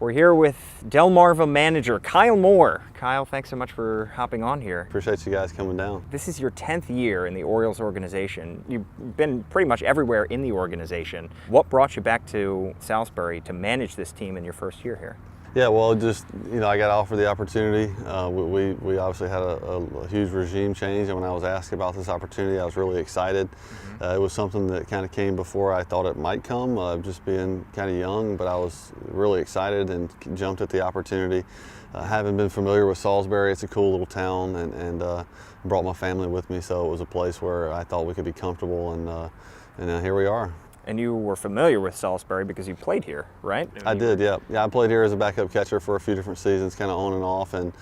We're here with Delmarva manager Kyle Moore. Kyle, thanks so much for hopping on here. Appreciate you guys coming down. This is your 10th year in the Orioles organization. You've been pretty much everywhere in the organization. What brought you back to Salisbury to manage this team in your first year here? Yeah, well, just, I got offered the opportunity. We obviously had a huge regime change, and when I was asked about this opportunity, I was really excited. It was something that kind of came before I thought it might come, just being kind of young, but I was really excited and jumped at the opportunity. Having been familiar with Salisbury, it's a cool little town, and brought my family with me, so it was a place where I thought we could be comfortable, and here we are. And you were familiar with Salisbury because you played here, right? I did, yeah. Yeah, I played here as a backup catcher for a few different seasons, kind of on and off, and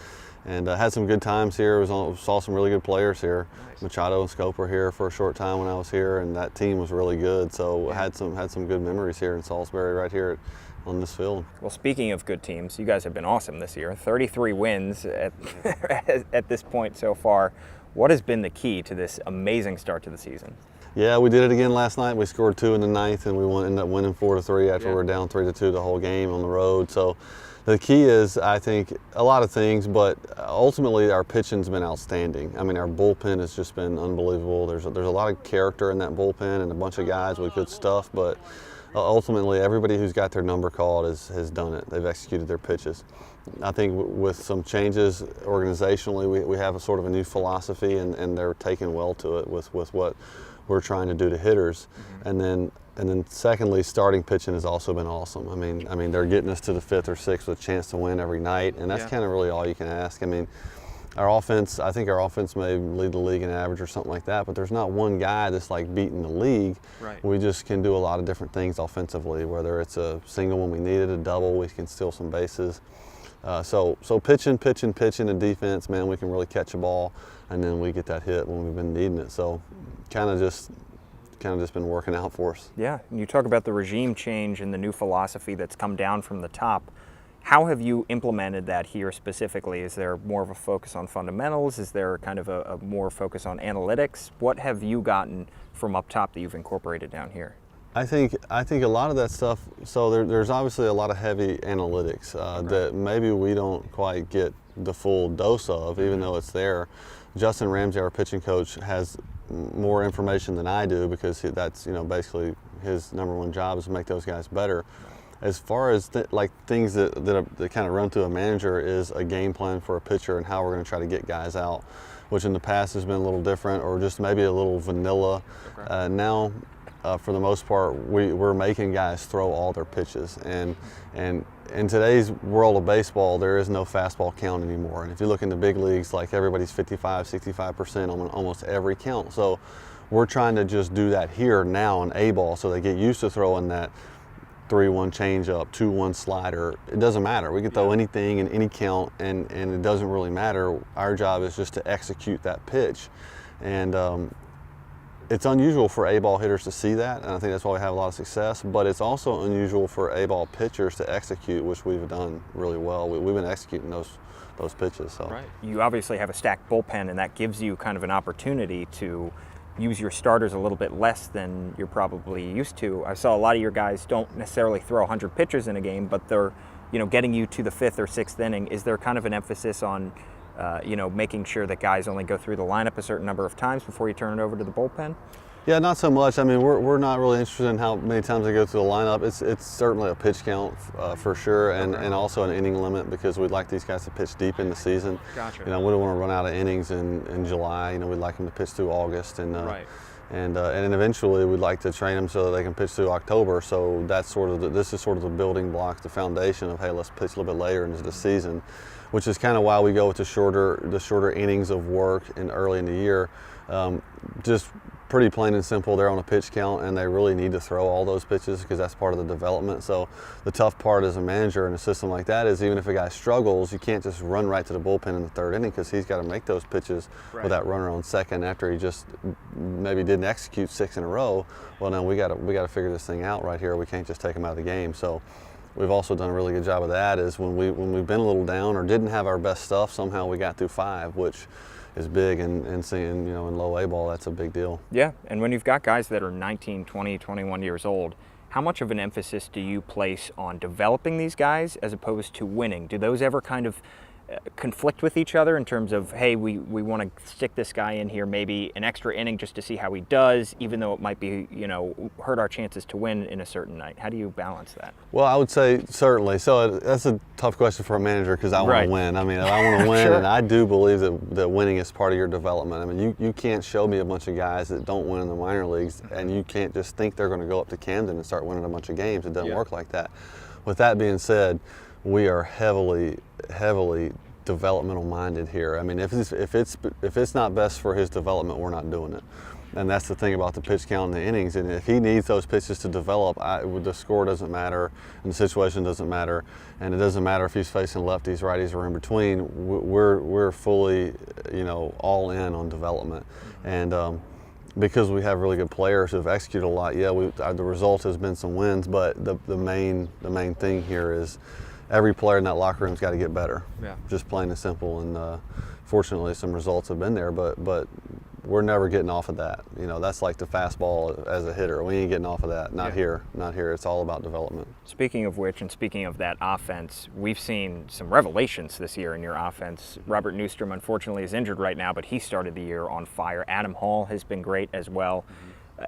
had some good times here. Saw some really good players here. Nice. Machado and Scope were here for a short time when I was here, and that team was really good. So had some good memories here in Salisbury, right here on this field. Well, speaking of good teams, you guys have been awesome this year. 33 wins at this point so far. What has been the key to this amazing start to the season? Yeah, we did it again last night. We scored 2 in the ninth, and we ended up winning 4-3 after we were down 3-2 the whole game on the road. So the key is, I think, a lot of things, but ultimately our pitching's been outstanding. I mean, our bullpen has just been unbelievable. There's a lot of character in that bullpen and a bunch of guys with good stuff, but ultimately everybody who's got their number called has done it. They've executed their pitches. I think with some changes organizationally, we have a sort of a new philosophy, and they're taking well to it with what we're trying to do to hitters. And then secondly, starting pitching has also been awesome. I mean they're getting us to the 5th or 6th with a chance to win every night, and that's kind of really all you can ask. I mean, I think our offense may lead the league in average or something like that, but there's not one guy that's like beating the league. Right. We just can do a lot of different things offensively, whether it's a single when we need it, a double, we can steal some bases. So pitching, and defense, man, we can really catch a ball, and then we get that hit when we've been needing it. So kind of just been working out for us. Yeah, and you talk about the regime change and the new philosophy that's come down from the top. How have you implemented that here specifically? Is there more of a focus on fundamentals? Is there kind of a more focus on analytics? What have you gotten from up top that you've incorporated down here? I think a lot of that stuff, so there's obviously a lot of heavy analytics that maybe we don't quite get the full dose of, even though it's there. Justin Ramsey, our pitching coach, has more information than I do because that's basically his #1 job is to make those guys better. As far as things that kind of run through a manager is a game plan for a pitcher and how we're going to try to get guys out, which in the past has been a little different or just maybe a little vanilla. Now, for the most part, we're making guys throw all their pitches, and in today's world of baseball, there is no fastball count anymore. And if you look in the big leagues, like everybody's 55-65% on almost every count. So we're trying to just do that here now in A-ball, so they get used to throwing that 3-1 changeup, 2-1 slider. It doesn't matter. We can throw anything in any count, and it doesn't really matter. Our job is just to execute that pitch, and it's unusual for A-ball hitters to see that, and I think that's why we have a lot of success, but it's also unusual for A-ball pitchers to execute, which we've done really well. We've been executing those pitches. So. Right. You obviously have a stacked bullpen, and that gives you kind of an opportunity to use your starters a little bit less than you're probably used to. I saw a lot of your guys don't necessarily throw 100 pitches in a game, but they're getting you to the 5th or 6th inning. Is there kind of an emphasis on making sure that guys only go through the lineup a certain number of times before you turn it over to the bullpen? Yeah, not so much. I mean, we're not really interested in how many times they go through the lineup. It's certainly a pitch count for sure, and also an inning limit because we'd like these guys to pitch deep in the season. Gotcha. We don't want to run out of innings in July. We'd like them to pitch through August, and then eventually we'd like to train them so that they can pitch through October. So that's this is sort of the building block, the foundation of, hey, let's pitch a little bit later into the season, which is kind of why we go with the shorter innings of work early in the year. Just pretty plain and simple, they're on a pitch count, and they really need to throw all those pitches because that's part of the development. So the tough part as a manager in a system like that is even if a guy struggles, you can't just run right to the bullpen in the 3rd inning because he's got to make those pitches with that runner on second after he just maybe didn't execute 6 in a row. Well, now we got to figure this thing out right here. We can't just take him out of the game. So we've also done a really good job of that. Is when we've been a little down or didn't have our best stuff, somehow we got through 5, which is big, and seeing, in low A ball, that's a big deal. Yeah, and when you've got guys that are 19, 20, 21 years old, how much of an emphasis do you place on developing these guys as opposed to winning? Do those ever kind of conflict with each other in terms of, hey, we want to stick this guy in here maybe an extra inning just to see how he does, even though it might be, hurt our chances to win in a certain night? How do you balance that? Well, I would say certainly. So that's a tough question for a manager because I want to win. I mean, I want to win, Sure. And I do believe that winning is part of your development. I mean, you can't show me a bunch of guys that don't win in the minor leagues, and you can't just think they're going to go up to Camden and start winning a bunch of games. It doesn't work like that. With that being said, we are heavily developmental minded here. I mean, if it's not best for his development, we're not doing it. And that's the thing about the pitch count and the innings. And if he needs those pitches to develop, the score doesn't matter, and the situation doesn't matter, and it doesn't matter if he's facing lefties, righties, or in between. We're fully, all in on development. And because we have really good players who have executed a lot, the result has been some wins. But the main thing here is every player in that locker room's got to get better. Yeah. Just plain and simple. And fortunately, some results have been there, but we're never getting off of that. That's like the fastball as a hitter. We ain't getting off of that. Not here. It's all about development. Speaking of which, and speaking of that offense, we've seen some revelations this year in your offense. Robert Newstrom, unfortunately, is injured right now, but he started the year on fire. Adam Hall has been great as well.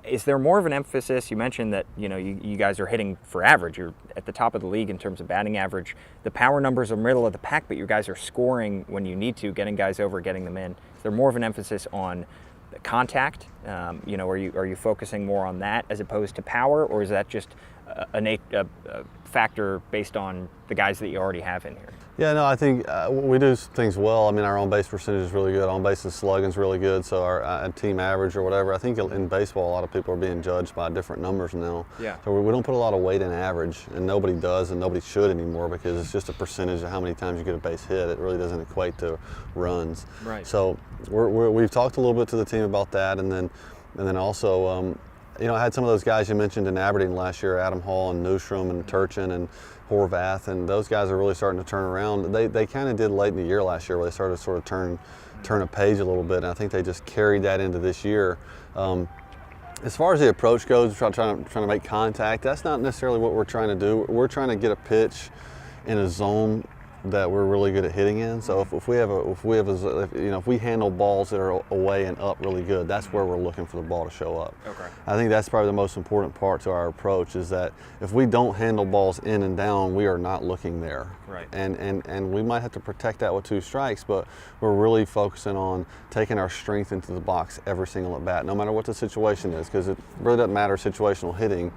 Is there more of an emphasis? You mentioned that you guys are hitting for average. You're at the top of the league in terms of batting average. The power numbers are middle of the pack, but you guys are scoring when you need to, getting guys over, getting them in. Is there more of an emphasis on contact? Are you focusing more on that as opposed to power, or is that just a factor based on the guys that you already have in here? Yeah, no, I think we do things well. I mean, our on-base percentage is really good. On-base and slugging is really good. So our team average or whatever. I think in baseball, a lot of people are being judged by different numbers now. Yeah. So we don't put a lot of weight in average, and nobody does, and nobody should anymore, because it's just a percentage of how many times you get a base hit. It really doesn't equate to runs. Right. So we've talked a little bit to the team about that, and then also. I had some of those guys you mentioned in Aberdeen last year, Adam Hall and Newstrom and Turchin and Horvath, and those guys are really starting to turn around. They kind of did late in the year last year where they started to sort of turn a page a little bit, and I think they just carried that into this year. As far as the approach goes, trying to make contact, that's not necessarily what we're trying to do. We're trying to get a pitch in a zone that we're really good at hitting in. So if we handle balls that are away and up really good, that's where we're looking for the ball to show up. Okay. I think that's probably the most important part to our approach, is that if we don't handle balls in and down, we are not looking there. Right. And we might have to protect that with 2 strikes, but we're really focusing on taking our strength into the box every single at bat, no matter what the situation is, because it really doesn't matter situational hitting.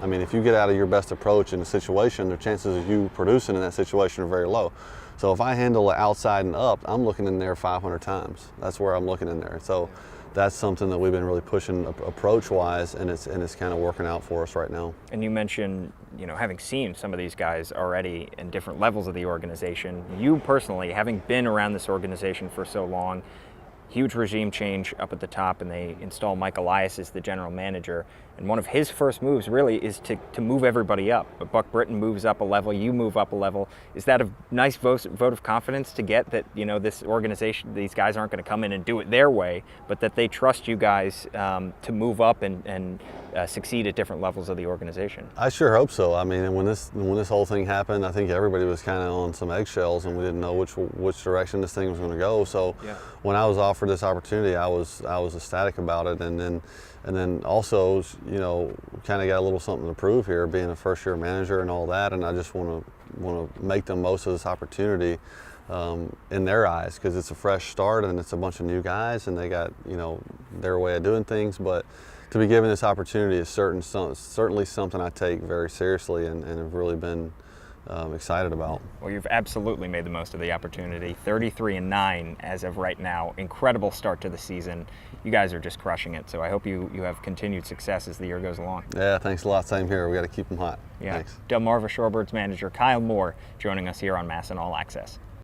I mean, if you get out of your best approach in a situation, the chances of you producing in that situation are very low. So if I handle it outside and up, I'm looking in there 500 times. That's where I'm looking in there. So that's something that we've been really pushing approach-wise, and it's kind of working out for us right now. And you mentioned, having seen some of these guys already in different levels of the organization. You personally, having been around this organization for so long, huge regime change up at the top, and they install Mike Elias as the general manager. And one of his first moves really is to move everybody up. But Buck Britton moves up a level, you move up a level. Is that a nice vote of confidence to get, that this organization, these guys aren't going to come in and do it their way, but that they trust you guys to move up and succeed at different levels of the organization? I sure hope so. I mean, when this whole thing happened, I think everybody was kind of on some eggshells, and we didn't know which direction this thing was going to go. So when I was offered this opportunity, I was ecstatic about it, and then also, kind of got a little something to prove here, being a first-year manager and all that, and I just want to make the most of this opportunity in their eyes, because it's a fresh start and it's a bunch of new guys, and they got their way of doing things. But to be given this opportunity is certainly something I take very seriously and have really been excited about. Well, you've absolutely made the most of the opportunity. 33-9 as of right now. Incredible start to the season. You guys are just crushing it. So I hope you have continued success as the year goes along. Yeah, thanks a lot. Same here. We got to keep them hot. Yeah. Thanks. Delmarva Shorebirds manager Kyle Moore joining us here on MASN All Access.